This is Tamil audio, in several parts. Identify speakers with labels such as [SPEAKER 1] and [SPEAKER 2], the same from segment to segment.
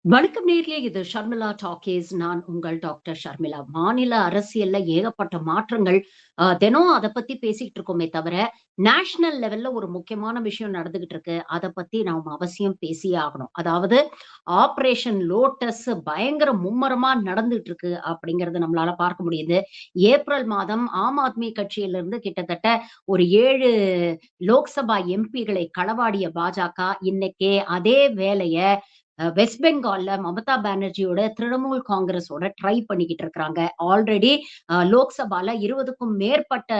[SPEAKER 1] வணக்கம் நேயர்களே! இது ஷர்மிளா டாக்கீஸ். நான் உங்கள் டாக்டர் ஷர்மிளா. மாநில அரசியல்ல ஏகப்பட்ட மாற்றங்கள். தினம் அத பத்தி பேசிக்கிட்டு இருக்கோமே தவிர, நேஷனல் லெவல்ல ஒரு முக்கியமான விஷயம் நடந்துகிட்டு இருக்கு. அத பத்தி நாம அவசியம் பேசியே ஆகணும். அதாவது ஆப்பரேஷன் லோட்டஸ் பயங்கர மும்மரமா நடந்துட்டு இருக்கு அப்படிங்கிறத நம்மளால பார்க்க முடியுது. ஏப்ரல் மாதம் ஆம் ஆத்மி கட்சியிலிருந்து கிட்டத்தட்ட ஒரு 7 லோக்சபா எம்பிகளை களவாடிய பாஜக, இன்னைக்கு அதே வேலைய வெஸ்ட் பெங்கால்ல மமதா பானர்ஜியோட திரிணாமுல் காங்கிரஸோட ட்ரை பண்ணிக்கிட்டு இருக்காங்க. ஆல்ரெடி லோக்சபால 20க்கும் மேற்பட்ட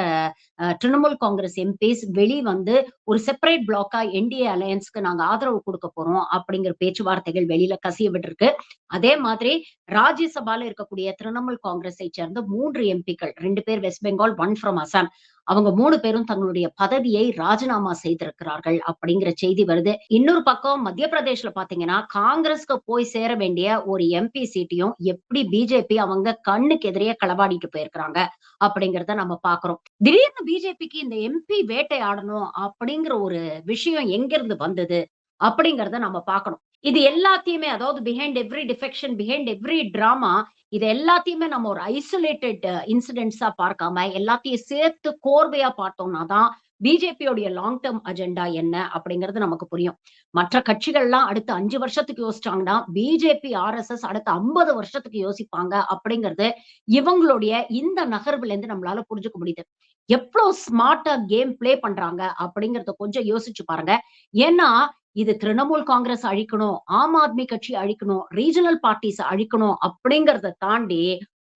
[SPEAKER 1] திரிணாமுல் காங்கிரஸ் எம்பிஸ் வந்து ஒரு செப்பரேட் பிளாக்கா என்டிஏ அலையன்ஸ்க்கு நாங்க ஆதரவு குடுக்க போறோம் அப்படிங்கிற பேச்சுவார்த்தைகள் வெளியில கசிய விட்டிருக்கு. அதே மாதிரி ராஜ்யசபால இருக்கக்கூடிய திரிணாமுல் காங்கிரஸை சேர்ந்த 3 எம்பிக்கள் 2 பேர் வெஸ்ட் பெங்கால், 1 ஃப்ரம் அசாம். அவங்க 3 பேரும் தங்களுடைய பதவியை ராஜினாமா செய்திருக்கிறார்கள் அப்படிங்கிற செய்தி வருது. இன்னொரு பக்கம் மத்திய பிரதேஷ்ல பார்த்தீங்கன்னா, காங்கிரஸ்க்கு போய் சேர வேண்டிய ஒரு எம்பி சீட்டையும் எப்படி பிஜேபி அவங்க கண்ணுக்கு எதிரே களவாடிட்டு போயிருக்கிறாங்க அப்படிங்கிறத நம்ம பார்க்கிறோம். திடீர்னு பிஜேபிக்கு இந்த எம்பி வேட்டையாடணும் அப்படிங்கிற ஒரு விஷயம் எங்கிருந்து வந்தது? அப்படிங்கிறத நம்ம பார்க்கணும். இது எல்லாத்தையுமே அதாவது behind every defection, behind every drama இது எல்லாத்தையுமே நம்ம ஒரு ஐசோலேட்டட் இன்சிடென்ட்ஸா பார்க்காம, எல்லாத்தையும் சேர்த்து கோர்வையா பார்த்தோம்னா தான், பிஜேபியோடைய லாங் டெர்ம் அஜெண்டா என்ன அப்படிங்கிறது நமக்கு புரியும். மற்ற கட்சிகள்லாம் அடுத்த 5 வருஷத்துக்கு யோசிச்சாங்கன்னா, பிஜேபி, ஆர்எஸ்எஸ் அடுத்த 50 வருஷத்துக்கு யோசிப்பாங்க அப்படிங்கிறது, இவங்களுடைய இந்த நகர்வுலேருந்து நம்மளால புரிஞ்சுக்க முடியுது. எவ்ளோ ஸ்மார்ட்டா கேம் பிளே பண்றாங்க அப்படிங்கிறத கொஞ்சம் யோசிச்சு பாருங்க. ஏன்னா, இது திரிணாமுல் காங்கிரஸ் அழிக்கணும், ஆம் ஆத்மி கட்சி அழிக்கணும், ரீஜனல் பார்ட்டீஸ அழிக்கணும் அப்படிங்கிறத தாண்டி,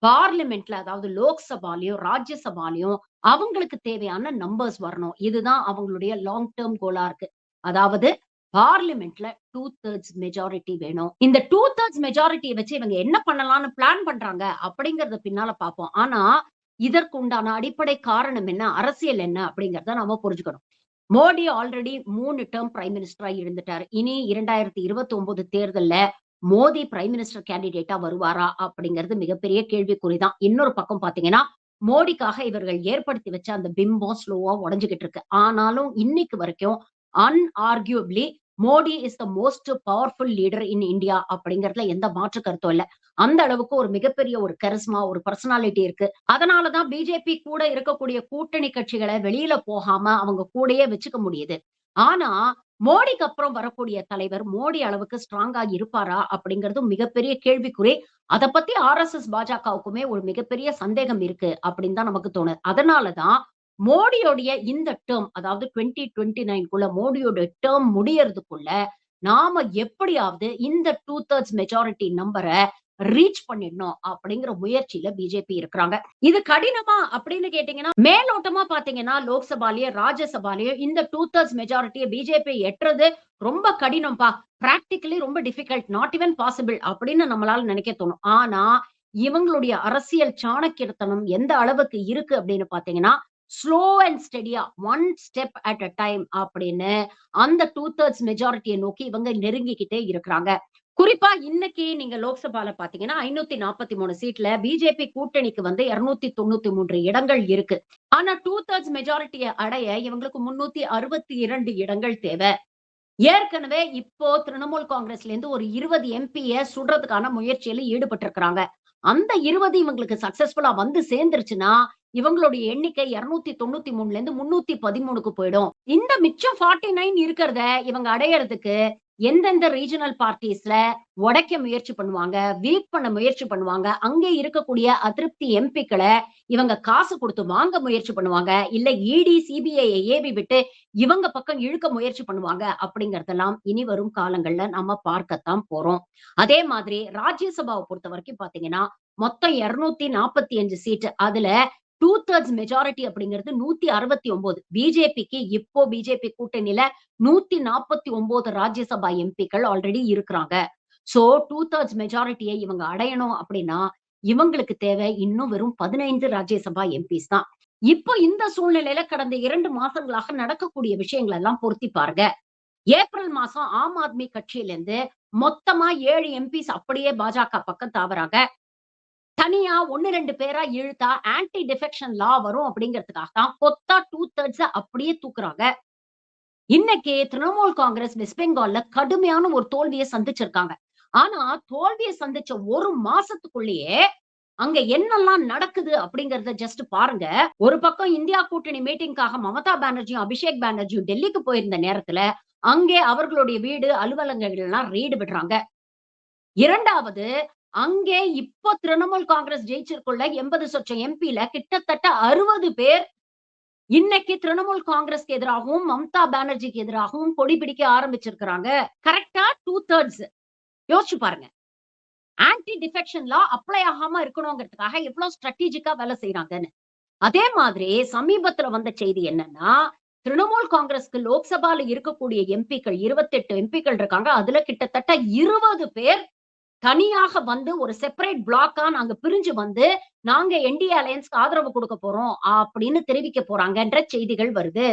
[SPEAKER 1] பார்லிமென்ட்ல அதாவது லோக்சபாலயும், ராஜ்யசபாலயும் அவங்களுக்கு தேவையான நம்பர்ஸ் வரணும். இதுதான் அவங்களுடைய லாங் டெர்ம் கோலா இருக்கு. அதாவது பார்லிமென்ட்ல 2/3 மெஜாரிட்டி வேணும். இந்த 2/3 மெஜாரிட்டிய வச்சு இவங்க என்ன பண்ணலாம்னு பிளான் பண்றாங்க அப்படிங்கிறத பின்னால பார்ப்போம். ஆனா, இதற்கு உண்டான அடிப்படை காரணம் என்ன? அரசியல் என்ன? அப்படிங்கிறத நாம புரிஞ்சுக்கணும். மோடி ஆல்ரெடி 3 டெர்ம் பிரைம் மினிஸ்டரா இருந்துட்டாரு. இனி 2029 தேர்தல்ல மோடி பிரைம் மினிஸ்டர் கேண்டிடேட்டா வருவாரா? அப்படிங்கிறது மிகப்பெரிய கேள்விக்குறிதான். இன்னொரு பக்கம் பார்த்தீங்கன்னா, மோடிக்காக இவர்கள் ஏற்படுத்தி வச்ச அந்த பிம்பம் ஸ்லோவா உடைஞ்சுகிட்டு இருக்கு. ஆனாலும் இன்னைக்கு வரைக்கும் unarguably Modi is the most powerful leader in India அப்படிங்கிறதுல எந்த மாற்று கருத்தும் இல்ல. அந்த அளவுக்கு ஒரு மிகப்பெரிய ஒரு கரிஸ்மா, ஒரு பர்சனாலிட்டி இருக்கு. அதனால தான் பிஜேபி கூட இருக்கக்கூடிய கூட்டணி கட்சிகள வெளியில போகாம அவங்க கூடயே வச்சுக்க முடியுது. ஆனா, மோடிக்கு அப்புறம் வரக்கூடிய தலைவர் மோடி அளவுக்கு ஸ்ட்ராங்கா இருப்பாரா? அப்படிங்கிறதும் மிகப்பெரிய கேள்விக்குறி. அத பத்தி ஆர்எஸ்எஸ், பாஜகவுக்குமே ஒரு மிகப்பெரிய சந்தேகம் இருக்கு அப்படின்னு தான் நமக்கு தோணுது. அதனால தான் மோடியோடைய இந்த டெர்ம் அதாவது 2029க்குள்ள மோடியோட டெர்ம் முடியறதுக்குள்ள நாம எப்படியாவது இந்த 2/3 மெஜாரிட்டி நம்பர ரீச் பண்ணிடணும் அப்படிங்கிற முயற்சியில பிஜேபி இருக்கிறாங்க. இது கடினமா அப்படின்னு கேட்டீங்கன்னா, மேலோட்டமா பார்த்தீங்கன்னா லோக்சபாலயும், ராஜ்யசபாலயும் இந்த 2/3 மெஜாரிட்டிய பிஜேபி எட்டுறது ரொம்ப கடினம்ப்பா. பிராக்டிகலி ரொம்ப டிஃபிகல்ட். நாட் ஈவன் பாசிபிள் அப்படின்னு நம்மளால நினைக்க தோணும். ஆனா, இவங்களுடைய அரசியல் சாணக்கியத்தனம் எந்த அளவுக்கு இருக்கு அப்படின்னு பார்த்தீங்கன்னா, ஸ்லோ அண்ட் ஸ்டெடியா one step at a time அப்படின்னு அந்த 2/3 மெஜாரிட்டிய நோக்கி இவங்க நெருங்கிக்கிட்டே இருக்கிறாங்க. குறிப்பா இன்னைக்கு நீங்க லோக்சபால பார்த்தீங்கன்னா, 543 சீட்ல பிஜேபி கூட்டணிக்கு 293 இடங்கள் இருக்கு. ஆனா 2/3 மெஜாரிட்டிய அடைய இவங்களுக்கு 362 இடங்கள் தேவை. ஏற்கனவே இப்போ திரிணாமுல் காங்கிரஸ்லேருந்து ஒரு 20 எம்பிய சுடுறதுக்கான முயற்சியில ஈடுபட்டிருக்கிறாங்க. அந்த 20 இவங்களுக்கு சக்சஸ்ஃபுல்லா வந்து சேர்ந்துருச்சுன்னா, இவங்களுடைய எண்ணிக்கை 293லேருந்து 313க்கு போயிடும். இந்த மிச்சம் 49 இருக்கிறத இவங்க அடையறதுக்கு எந்தெந்த ரீஜனல் பார்ட்டீஸ்ல உடைக்க முயற்சி பண்ணுவாங்க, வீக் பண்ண முயற்சி பண்ணுவாங்க, அங்கே இருக்கக்கூடிய அதிருப்தி எம்பிக்கள இவங்க காசு குடுத்து வாங்க முயற்சி பண்ணுவாங்க. இல்ல இடி, சிபிஐ, ஏவி விட்டு இவங்க பக்கம் இழுக்க முயற்சி பண்ணுவாங்க அப்படிங்கிறதெல்லாம் இனி வரும் காலங்கள்ல நம்ம பார்க்கத்தான் போறோம். அதே மாதிரி ராஜ்யசபாவ பொறுத்தவரைக்கும் பார்த்தீங்கன்னா, மொத்தம் 245 சீட். அதுல 2/3 மெஜாரிட்டி அப்படிங்கிறது 169. பிஜேபி கூட்டணியில 149 ராஜ்யசபா எம்பிக்கள் ஆல்ரெடி இருக்கிறாங்க. சோ 2/3 மெஜாரிட்டிய இவங்க அடையணும் அப்படின்னா, இவங்களுக்கு தேவை இன்னும் வெறும் 15 ராஜ்யசபா எம்பிஸ் தான். இப்போ இந்த சூழ்நிலையில கடந்த 2 மாசங்களாக நடக்கக்கூடிய விஷயங்கள் எல்லாம் பொருத்தி பாருங்க. ஏப்ரல் மாசம் ஆம் ஆத்மி கட்சியிலிருந்து மொத்தமா 7 எம்பிஸ் அப்படியே பாஜக பக்கம் தாவுறாங்க. தனியா 1, 2 பேரா இழுத்தா ஆன்டி டிஃபெக்ஷன் லா வரும் அப்படிங்கிறதுக்காக தான் கொத்தா 2/3 அப்படியே தூக்குறாங்க. இன்னைக்கு திரிணாமுல் காங்கிரஸ் வெஸ்ட் பெங்கால்ல கடுமையான ஒரு தோல்விய சந்திச்சிருக்காங்க. ஆனா தோல்வியை சந்திச்ச ஒரு மாசத்துக்குள்ளேயே அங்க என்னெல்லாம் நடக்குது அப்படிங்கறத ஜஸ்ட் பாருங்க. ஒரு பக்கம் இந்தியா கூட்டணி மீட்டிங்காக மமதா பானர்ஜியும், அபிஷேக் பானர்ஜியும் டெல்லிக்கு போயிருந்த நேரத்துல, அங்கே அவர்களுடைய வீடு, அலுவலகங்கள் எல்லாம் ரெய்டு விடுறாங்க. 2வது அங்கே இப்போ திரிணாமுல் காங்கிரஸ் ஜெயிச்சிருக்குள்ள 80 சொச்சம் எம்பில கிட்டத்தட்ட 60 பேர் இன்னைக்கு திரிணாமுல் காங்கிரஸ்க்கு எதிராகவும், மம்தா பானர்ஜிக்கு எதிராகவும் கொடி பிடிக்க ஆரம்பிச்சிருக்கிறாங்க. கரெக்ட்டா 2/3 யோசிச்சு பாருங்க. ஆன்டி டிஃபெக்ஷன் லா அப்ளை ஆகாம இருக்கணும்ங்கிறதுக்காக எவ்வளவு ஸ்ட்ராட்டஜிக்கா வேலை செய்றாங்கன்னு. அதே மாதிரி சமீபத்துல வந்த செய்தி என்னன்னா, திரிணாமுல் காங்கிரஸ்க்கு லோக்சபால இருக்கக்கூடிய எம்பிக்கள் 28 எம்பிக்கள் இருக்காங்க. அதுல கிட்டத்தட்ட 20 பேர் தனியாக வந்து ஒரு செப்பரேட் பிளாக்கா நாங்க பிரிஞ்சு வந்து, நாங்க என்டிஏ அலையன்ஸ்க்கு ஆதரவு குடுக்க போறோம் அப்படின்னு தெரிவிக்க போறாங்கன்ற செய்திகள் வருது.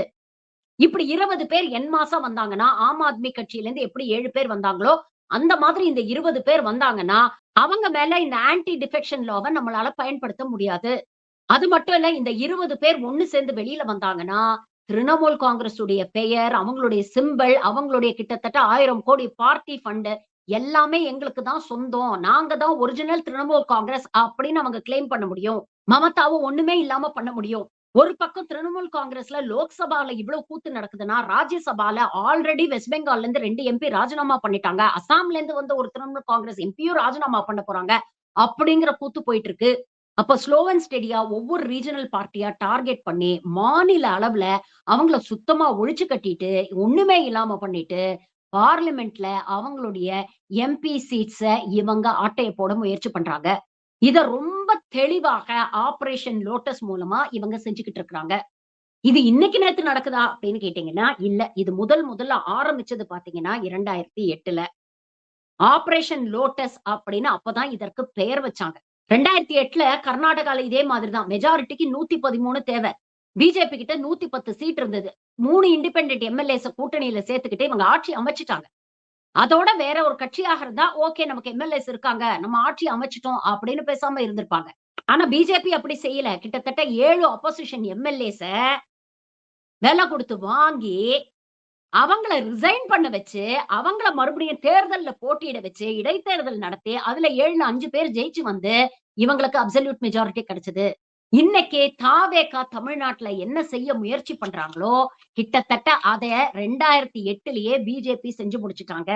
[SPEAKER 1] இப்படி 20 பேர் என் மாசம் வந்தாங்கன்னா, ஆம் ஆத்மி கட்சியிலேருந்து எப்படி 7 பேர் வந்தாங்களோ, அந்த மாதிரி இந்த 20 பேர் வந்தாங்கன்னா, அவங்க மேல இந்த ஆன்டி டிஃபெக்ஷன் லாவ நம்மளால பயன்படுத்த முடியாது. அது மட்டும் இல்ல, இந்த 20 பேர் ஒண்ணு சேர்ந்து வெளியில வந்தாங்கன்னா, திரிணாமுல் காங்கிரஸ் உடைய பெயர், அவங்களுடைய சிம்பல், அவங்களுடைய கிட்டத்தட்ட 1000 கோடி பார்ட்டி ஃபண்ட் எல்லாமே எங்களுக்கு தான் சொந்தம். நாங்க தான் ஒரிஜினல் திரிணாமுல் காங்கிரஸ் அப்படின்னு அவங்க கிளைம் பண்ண முடியும். மமதாவும் ஒண்ணுமே இல்லாம பண்ண முடியும். ஒரு பக்கம் திரிணாமுல் காங்கிரஸ்ல லோக்சபால இவ்வளவு கூத்து நடக்குதுன்னா, ராஜ்யசபால ஆல்ரெடி வெஸ்ட் பெங்கால்ல இருந்து 2 எம்பி ராஜினாமா பண்ணிட்டாங்க. அசாம்ல இருந்து வந்த ஒரு திரிணாமுல் காங்கிரஸ் எம்பியும் ராஜினாமா பண்ண போறாங்க. அப்படிங்கிற கூத்து போயிட்டு இருக்கு. அப்ப ஸ்லோ அண்ட் ஸ்டெடியா ஒவ்வொரு ரீஜனல் பார்ட்டியா டார்கெட் பண்ணி, மாநில அளவுல அவங்கள சுத்தமா ஒழிச்சு கட்டிட்டு, ஒண்ணுமே இல்லாம பண்ணிட்டு, பார்லிமென்ட்ல அவங்களுடைய எம்பி சீட்ஸ இவங்க ஆட்டைய போட முயற்சி பண்றாங்க. இத ரொம்ப தெளிவாக ஆப்பரேஷன் லோட்டஸ் மூலமா இவங்க செஞ்சுகிட்டு இருக்காங்க. இது இன்னைக்கு நேத்து நடக்குதா அப்படின்னு கேட்டீங்கன்னா, இல்ல. இது முதல்ல ஆரம்பிச்சது பாத்தீங்கன்னா 2008ல. ஆப்பரேஷன் லோட்டஸ் அப்படின்னு அப்பதான் இதற்கு பெயர் வச்சாங்க. 2008ல கர்நாடகால இதே மாதிரி தான். மெஜாரிட்டிக்கு 113 தேவை. பிஜேபி கிட்ட 110 சீட் இருந்தது. 3 இண்டிபெண்டன்ட் எம்எல்ஏஸ கூட்டணியில சேர்த்துக்கிட்டு இவங்க ஆட்சி அமைச்சுட்டாங்க. அதோட வேற ஒரு கட்சியாக இருந்தா, ஓகே நமக்கு எம்எல்ஏஸ் இருக்காங்க. நம்ம ஆட்சி அமைச்சுட்டோம் அப்படின்னு பேசாம இருந்திருப்பாங்க. ஆனா பிஜேபி அப்படி செய்யல. கிட்டத்தட்ட 7 ஆப்போசிஷன் எம்எல்ஏஸ விலை குடுத்து வாங்கி, அவங்கள ரிசைன் பண்ண வச்சு, அவங்கள மறுபடியும் தேர்தல்ல போட்டியிட வச்சு, இடைத்தேர்தல் நடத்தி, அதுல 7ல 5 பேர் ஜெயிச்சு வந்து, இவங்களுக்கு அப்சல்யூட் மெஜாரிட்டி கிடைச்சது. இன்னைக்கு தாவேகா தமிழ்நாட்டுல என்ன செய்ய முயற்சி பண்றாங்களோ, கிட்டத்தட்ட அத 2008லயே பிஜேபி செஞ்சு முடிச்சுட்டாங்க.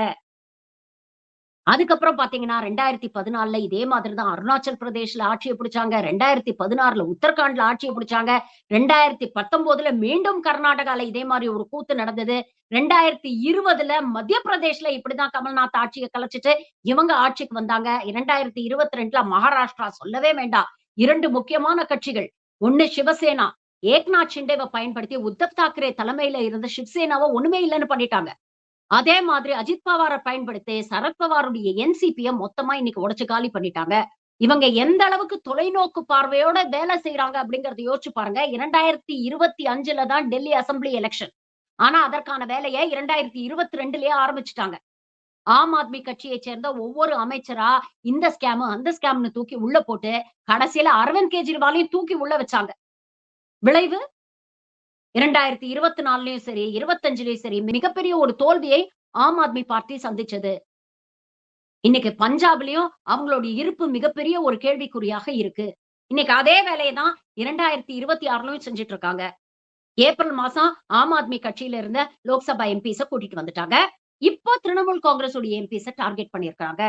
[SPEAKER 1] அதுக்கப்புறம் பாத்தீங்கன்னா 2014ல இதே மாதிரி தான் அருணாச்சல் பிரதேஷ்ல ஆட்சிய பிடிச்சாங்க. 2016ல உத்தரகாண்ட்ல ஆட்சிய பிடிச்சாங்க. 2019ல மீண்டும் கர்நாடகால இதே மாரி ஒரு கூத்து நடந்தது. 2020ல மத்திய பிரதேஷ்ல இப்படிதான் கமல்நாத் ஆட்சிய கலைச்சுட்டு இவங்க ஆட்சிக்கு வந்தாங்க. 2022ல மகாராஷ்டிரா சொல்லவே வேண்டாம். 2 முக்கியமான கட்சிகள். ஒண்ணு சிவசேனா. ஏக்நாத் ஷிண்டேவ பயன்படுத்தி உத்தவ் தாக்கரே தலைமையில இருந்த சிவசேனாவ ஒண்ணுமே இல்லன்னு பண்ணிட்டாங்க. அதே மாதிரி அஜித் பவார பயன்படுத்தி சரத்பவாருடைய என்சிபிய மொத்தமா இன்னைக்கு உடைச்சு காலி பண்ணிட்டாங்க. இவங்க எந்த அளவுக்கு தொலைநோக்கு பார்வையோட வேலை செய்றாங்க அப்படிங்கறத யோசிச்சு பாருங்க. 2025ல தான் டெல்லி அசெம்பிளி எலக்ஷன். ஆனா அதற்கான வேலைய 2022லயே ஆரம்பிச்சுட்டாங்க. ஆம் ஆத்மி கட்சியைச் சேர்ந்த ஒவ்வொரு அமைச்சரா இந்த ஸ்கேம், அந்த ஸ்கேம்ன்னு தூக்கி உள்ள போட்டு, கடைசியில அரவிந்த் கெஜ்ரிவாலையும் தூக்கி உள்ள வச்சாங்க. விளைவு 2024லயும் சரி, 25லயும் சரி மிகப்பெரிய ஒரு தோல்வியை ஆம் ஆத்மி பார்ட்டி சந்திச்சது. இன்னைக்கு பஞ்சாப்லயும் அவங்களுடைய இருப்பு மிகப்பெரிய ஒரு கேள்விக்குறியாக இருக்கு. இன்னைக்கு அதே வேலைய தான் 2026லயும் செஞ்சுட்டு இருக்காங்க. ஏப்ரல் மாசம் ஆம் ஆத்மி கட்சியில இருந்த லோக்சபா எம்பிஸ கூட்டிட்டு வந்துட்டாங்க. இப்போ திரிணாமுல் காங்கிரஸ் உடைய எம்பிஸ டார்கெட் பண்ணியிருக்காங்க.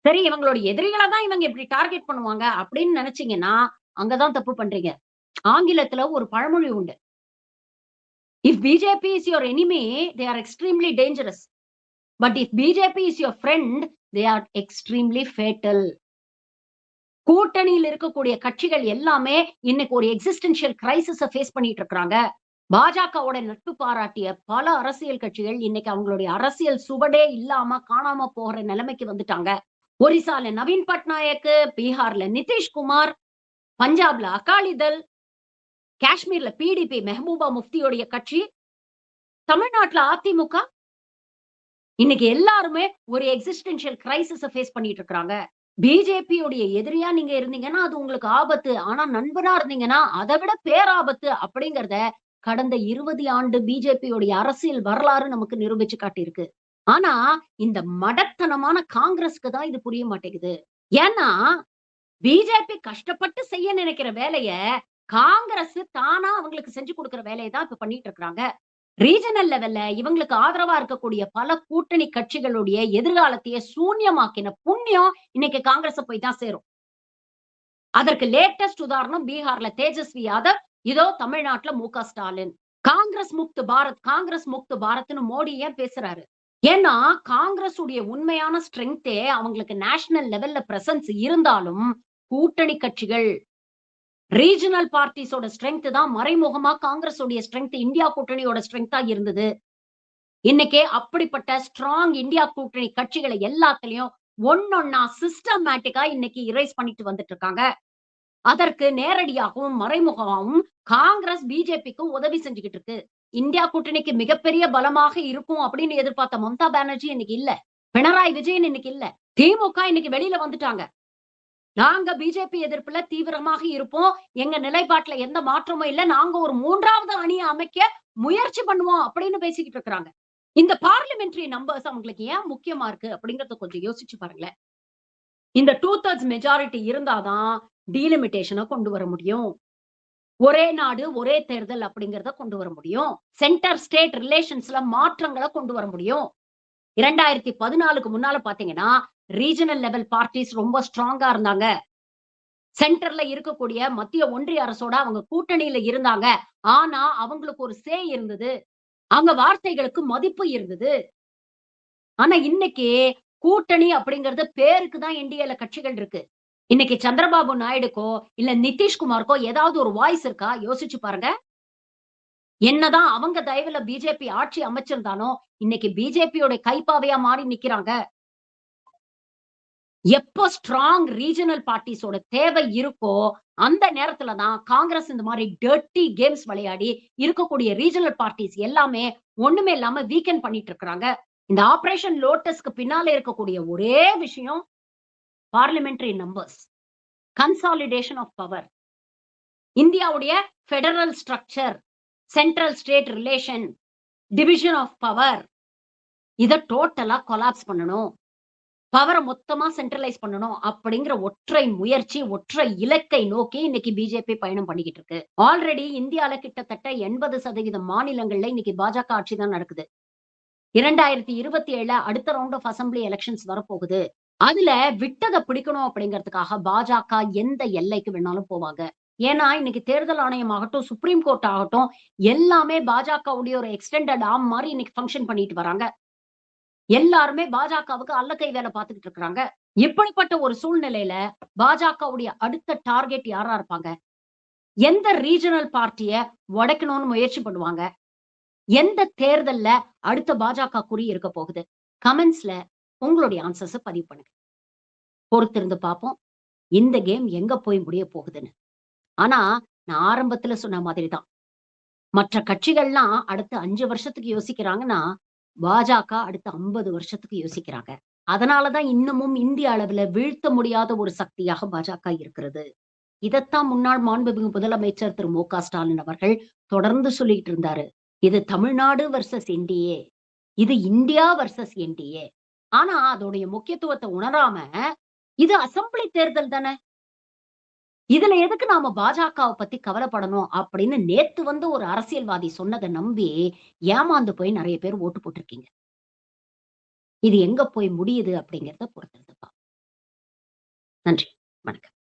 [SPEAKER 1] சரி இவங்களுடைய எதிரிகள தான் இவங்க இப்படி டார்கெட் பண்ணுவாங்க அப்படின்னு நினைச்சீங்கன்னா, அங்க தான் தப்பு பண்றீங்க. ஆங்கிலத்துல ஒரு பழமொழி உண்டு. If BJP is your enemy, they are extremely dangerous. But if BJP is your friend, they are extremely fatal. கூட்டணியில் இருக்கக்கூடிய கட்சிகள் எல்லாமே இன்னைக்கு ஒரு எக்ஸிஸ்டென்ஷியல் கிரைசிஸ ஃபேஸ் பண்ணிட்டு இருக்காங்க. பாஜகவோட நட்பு பாராட்டிய பல அரசியல் கட்சிகள் இன்னைக்கு அவங்களுடைய அரசியல் சுவடே இல்லாம காணாம போற நிலைமைக்கு வந்துட்டாங்க. ஒரிசால நவீன் பட்நாயக், பீகார்ல நிதிஷ்குமார், பஞ்சாப்ல அகாலிதள், காஷ்மீர்ல பிடிபி மெஹபூபா முஃப்தியோடைய கட்சி, தமிழ்நாட்டுல அதிமுக. இன்னைக்கு எல்லாருமே ஒரு எக்ஸிஸ்டென்ஷியல் கிரைசிஸ ஃபேஸ் பண்ணிட்டு இருக்காங்க. பிஜேபி உடைய எதிரியா நீங்க இருந்தீங்கன்னா அது உங்களுக்கு ஆபத்து. ஆனா நண்பனா இருந்தீங்கன்னா அதை விட பேராபத்து அப்படிங்கறத கடந்த 20 ஆண்டு பிஜேபி உடைய அரசியல் வரலாறு நமக்கு நிரூபிச்சு காட்டியிருக்கு. ஆனா, இந்த மடத்தனமான காங்கிரஸ்க்கு தான் இது புரிய மாட்டேங்குது. ஏன்னா, பிஜேபி கஷ்டப்பட்டு செய்ய நினைக்கிற வேலைய, காங்கிரஸ் தானா அவங்களுக்கு செஞ்சு குடுக்குற வேலைய தான் இப்ப பண்ணிட்டு இருக்காங்க. ரீஜனல் லெவல்ல இவங்களுக்கு ஆதரவா இருக்கக்கூடிய பல கூட்டணி கட்சிகளுடைய எதிர்காலத்தையே சூன்யமாக்கின புண்ணியம் இன்னைக்கு காங்கிரஸ போய் தான் சேரும். அதற்கு லேட்டஸ்ட் உதாரணம் பீகார்ல தேஜஸ்வி யாதவ், இதோ தமிழ்நாட்டுல மு.க. ஸ்டாலின். காங்கிரஸ் முக்த் பாரத்ன்னு மோடி ஏன் பேசுறாரு? ஏன்னா, காங்கிரஸ் உடைய உண்மையான ஸ்ட்ரெங்த்தே அவங்களுக்கு நேஷனல் லெவல்ல பிரசன்ஸ் இருந்தாலும், கூட்டணி கட்சிகள், ரீஜனல் பார்ட்டிஸோட ஸ்ட்ரெங்த் தான் மறைமுகமா காங்கிரஸ் உடைய ஸ்ட்ரெங்த் இந்தியா கூட்டணியோட ஸ்ட்ரெங்த்தா இருந்தது. இன்னைக்கு அப்படிப்பட்ட ஸ்ட்ராங் இந்தியா கூட்டணி கட்சிகளை எல்லாத்துலயும் ஒண்ணொண்ணா சிஸ்டமேட்டிக்கா இன்னைக்கு இரேஸ் பண்ணிட்டு வந்துட்டு இருக்காங்க. அதற்கு நேரடியாகவும், மறைமுகமாவும் காங்கிரஸ் பிஜேபிக்கு உதவி செஞ்சுகிட்டு இருக்கு. இந்தியா கூட்டணிக்கு மிகப்பெரிய பலமாக இருக்கும் அப்படின்னு எதிர்பார்த்த மம்தா பானர்ஜி இன்னைக்கு இல்ல. பினராயி விஜயன் இன்னைக்கு இல்ல. திமுக இன்னைக்கு வெளியில வந்துட்டாங்க. நாங்க பிஜேபி எதிர்ப்புல தீவிரமாக இருப்போம். எங்க நிலைப்பாட்டுல எந்த மாற்றமும் இல்ல. நாங்க ஒரு 3வது அணிய அமைக்க முயற்சி பண்ணுவோம் அப்படின்னு பேசிக்கிட்டு இருக்காங்க. இந்த பார்லிமென்டரி நம்பர்ஸ் அவங்களுக்கு ஏன் முக்கியமா இருக்கு அப்படிங்கறத கொஞ்சம் யோசிச்சு பாருங்களேன். இந்த 2/3 மெஜாரிட்டி இருந்தா தான் டீலிமிட்டேஷன கொண்டு வர முடியும். ஒரே நாடு, ஒரே தேர்தல் அப்படிங்கிறத கொண்டு வர முடியும். சென்டர் ஸ்டேட் ரிலேஷன்ஸ்ல மாற்றங்கள கொண்டு வர முடியும். 2014க்கு முன்னால பாத்தீங்கன்னா, ரீஜனல் லெவல் பார்ட்டிஸ் ரொம்ப ஸ்ட்ராங்கா இருந்தாங்க. சென்டர்ல இருக்கக்கூடிய மத்திய ஒன்றிய அரசோட அவங்க கூட்டணியில இருந்தாங்க. ஆனா, அவங்களுக்கு ஒரு இருந்தது. அவங்க வார்த்தைகளுக்கு மதிப்பு இருந்தது. ஆனா, இன்னைக்கு கூட்டணி அப்படிங்கிறது பேருக்கு தான் என்டிஏல கட்சிகள் இருக்கு. இன்னைக்கு சந்திரபாபு நாயுடுக்கோ, இல்ல நிதிஷ்குமாருக்கோ ஏதாவது ஒரு வாய்ஸ் இருக்கா? யோசிச்சு பாருங்க. என்னதான் அவங்க தயவுல பிஜேபி ஆட்சி அமைச்சிருந்தாலும், இன்னைக்கு பிஜேபியோட கைப்பாவையா மாறி நிக்கிறாங்க. எப்போ ஸ்ட்ராங் ரீஜனல் பார்ட்டிஸோட தேவை இருக்கோ, அந்த நேரத்துல தான் காங்கிரஸ் இந்த மாரி டர்ட்டி கேம்ஸ் விளையாடி, இருக்கக்கூடிய ரீஜனல் பார்ட்டிஸ் எல்லாமே ஒண்ணுமே இல்லாம வீக்கெண்ட் பண்ணிட்டு இருக்காங்க. இந்த ஆப்பரேஷன் லோட்டஸ்க்கு பின்னால இருக்கக்கூடிய ஒரே விஷயம் parliamentary numbers. Consolidation of power. இந்தியாவுடைய federal structure, central state relation, division of power இத டோட்டலா கொலாப்ஸ் பண்ணணும். பவர மொத்தமா சென்ட்ரலைஸ் பண்ணணும் அப்படிங்கிற ஒற்றை முயற்சி, ஒற்றை இலக்கை நோக்கி இன்னைக்கு பிஜேபி பயணம் பண்ணிக்கிட்டு இருக்கு. ஆல்ரெடி இந்தியால கிட்டத்தட்ட 80% மாநிலங்கள்ல இன்னைக்கு பாஜக ஆட்சி தான் நடக்குது. 2027 அடுத்த ரவுண்ட் ஆஃப் அசெம்பிளி எலக்ஷன்ஸ் வரப்போகுது. அதுல விட்டத பிடிக்கணும் அப்படிங்கிறதுக்காக பாஜக எந்த எல்லைக்கு வேணாலும் போவாங்க. ஏன்னா, இன்னைக்கு தேர்தல் ஆணையம் ஆகட்டும், சுப்ரீம் கோர்ட் ஆகட்டும், எல்லாமே பாஜகவுடைய ஒரு எக்ஸ்டெண்டட் ஆர்ம் மாரி இன்னைக்கு ஃபங்ஷன் பண்ணிட்டு வராங்க. எல்லாருமே பாஜகவுக்கு அல்லக்கை வேலை பார்த்துக்கிட்டு இருக்காங்க. இப்படிப்பட்ட ஒரு சூழ்நிலையில பாஜகவுடைய அடுத்த டார்கெட் யாரா இருப்பாங்க? எந்த ரீஜனல் பார்ட்டிய உடைக்கணும்னு முயற்சி பண்ணுவாங்க? எந்த தேர்தல்ல அடுத்த பாஜக குறி இருக்க போகுது? கமெண்ட்ஸ்ல உங்களுடைய ஆன்சர்ஸ பதிவு பண்ணுங்க. பொறுத்திருந்து பார்ப்போம். இந்த கேம் எங்க போய் முடிய போகுதுன்னு. ஆனா, நான் ஆரம்பத்துல சொன்ன மாதிரி தான். மற்ற கட்சிகள்லாம் அடுத்த 5 வருஷத்துக்கு யோசிக்கிறாங்கன்னா, பாஜக அடுத்த 50 வருஷத்துக்கு யோசிக்கிறாங்க. அதனால தான் இன்னமும் இந்திய அளவுல வீழ்த்த முடியாத ஒரு சக்தியாக பாஜக இருக்கிறது. இதத்தான் முன்னாள் மாண்புமிகு முதலமைச்சர் திரு மு.க. ஸ்டாலின் அவர்கள் தொடர்ந்து சொல்லிட்டு இருந்தாரு. இது தமிழ்நாடு வெர்சஸ் என்டிஏ. இது இந்தியா வெர்சஸ் என்டிஏ. ஆனா அதோடைய முக்கியத்துவத்த உணராம, இது அசெம்பிளி தேர்தல் தானே. இதுல எதுக்கு நாம பாஜகவ பத்தி கவலைப்படணும் அப்படின்னு நேத்து வந்து ஒரு அரசியல்வாதி சொன்னத நம்பி ஏமாந்து போய் நெறைய பேர் ஓட்டு போட்டுருக்கீங்க. இது எங்க போய் முடியுது அப்படிங்கிறத பொறுத்திருந்து பார்ப்போம். நன்றி. வணக்கம்.